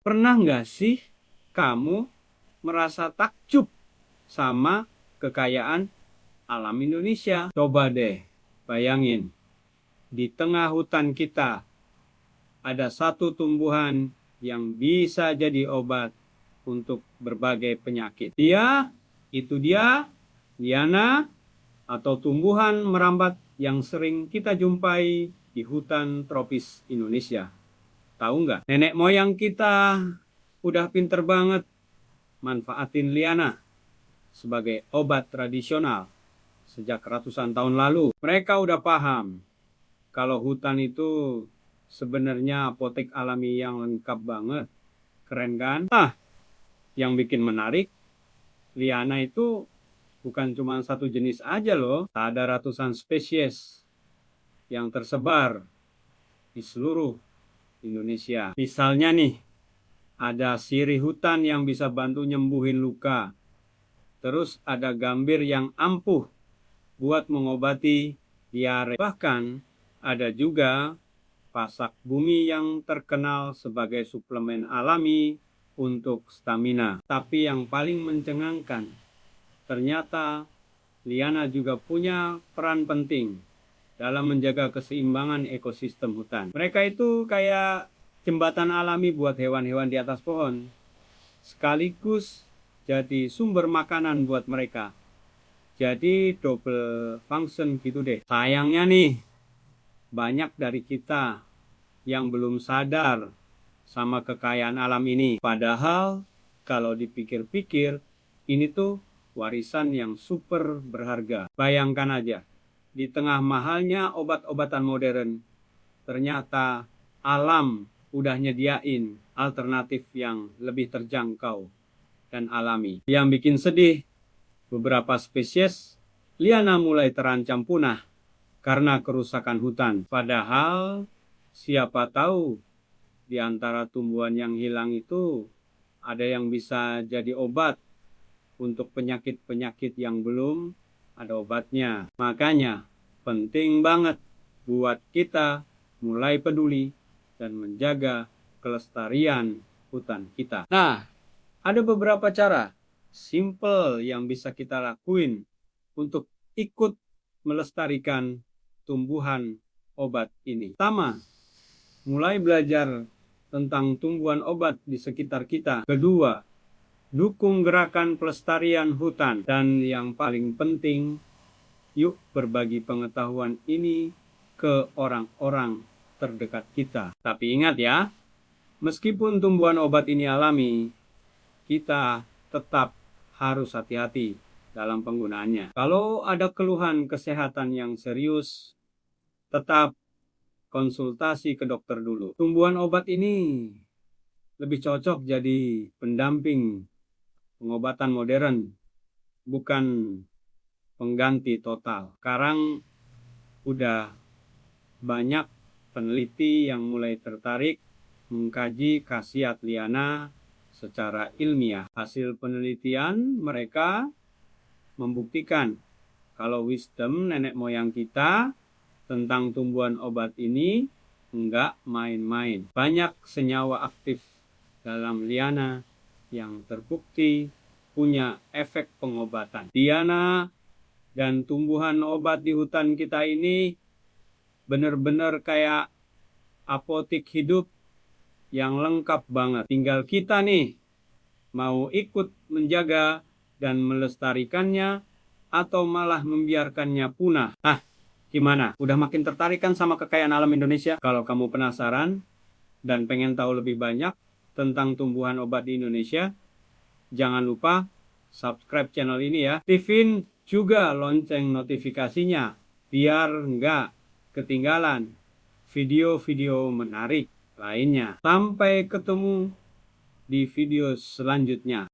Pernah nggak sih kamu merasa takjub sama kekayaan alam Indonesia? Coba deh bayangin, di tengah hutan kita ada satu tumbuhan yang bisa jadi obat untuk berbagai penyakit. Itu dia, liana atau tumbuhan merambat yang sering kita jumpai di hutan tropis Indonesia. Tahu nggak? Nenek moyang kita udah pinter banget manfaatin liana sebagai obat tradisional sejak ratusan tahun lalu. Mereka udah paham kalau hutan itu sebenarnya apotek alami yang lengkap banget. Keren kan? Yang bikin menarik, liana itu bukan cuma satu jenis aja loh. Ada ratusan spesies yang tersebar di seluruh Indonesia. Misalnya nih, ada sirih hutan yang bisa bantu nyembuhin luka. Terus ada gambir yang ampuh buat mengobati diare. Bahkan ada juga pasak bumi yang terkenal sebagai suplemen alami untuk stamina. Tapi yang paling mencengangkan, ternyata liana juga punya peran penting dalam menjaga keseimbangan ekosistem hutan. Mereka itu kayak jembatan alami buat hewan-hewan di atas pohon, sekaligus jadi sumber makanan buat mereka. Jadi double function gitu deh. Sayangnya nih, banyak dari kita yang belum sadar sama kekayaan alam ini. Padahal kalau dipikir-pikir, ini tuh warisan yang super berharga. Bayangkan aja, di tengah mahalnya obat-obatan modern, ternyata alam udah nyediain alternatif yang lebih terjangkau dan alami. Yang bikin sedih, beberapa spesies liana mulai terancam punah karena kerusakan hutan. Padahal siapa tahu di antara tumbuhan yang hilang itu ada yang bisa jadi obat untuk penyakit-penyakit yang belum ada obatnya. Makanya penting banget buat kita mulai peduli dan menjaga kelestarian hutan kita. Nah, ada beberapa cara simple yang bisa kita lakuin untuk ikut melestarikan tumbuhan obat ini. Pertama, mulai belajar tentang tumbuhan obat di sekitar kita. Kedua, dukung gerakan pelestarian hutan. Dan yang paling penting, yuk berbagi pengetahuan ini ke orang-orang terdekat kita. Tapi ingat ya, meskipun tumbuhan obat ini alami, kita tetap harus hati-hati dalam penggunaannya. Kalau ada keluhan kesehatan yang serius, tetap konsultasi ke dokter dulu. Tumbuhan obat ini lebih cocok jadi pendamping pengobatan modern, bukan pengganti total. Sekarang udah banyak peneliti yang mulai tertarik mengkaji khasiat liana secara ilmiah. Hasil penelitian mereka membuktikan kalau wisdom nenek moyang kita tentang tumbuhan obat ini enggak main-main. Banyak senyawa aktif dalam liana yang terbukti punya efek pengobatan. Liana dan tumbuhan obat di hutan kita ini benar-benar kayak apotek hidup yang lengkap banget. Tinggal kita nih mau ikut menjaga dan melestarikannya atau malah membiarkannya punah. Gimana? Udah makin tertarik kan sama kekayaan alam Indonesia? Kalau kamu penasaran dan pengen tahu lebih banyak tentang tumbuhan obat di Indonesia, jangan lupa subscribe channel ini ya. Aktifin juga lonceng notifikasinya biar nggak ketinggalan video-video menarik lainnya. Sampai ketemu di video selanjutnya.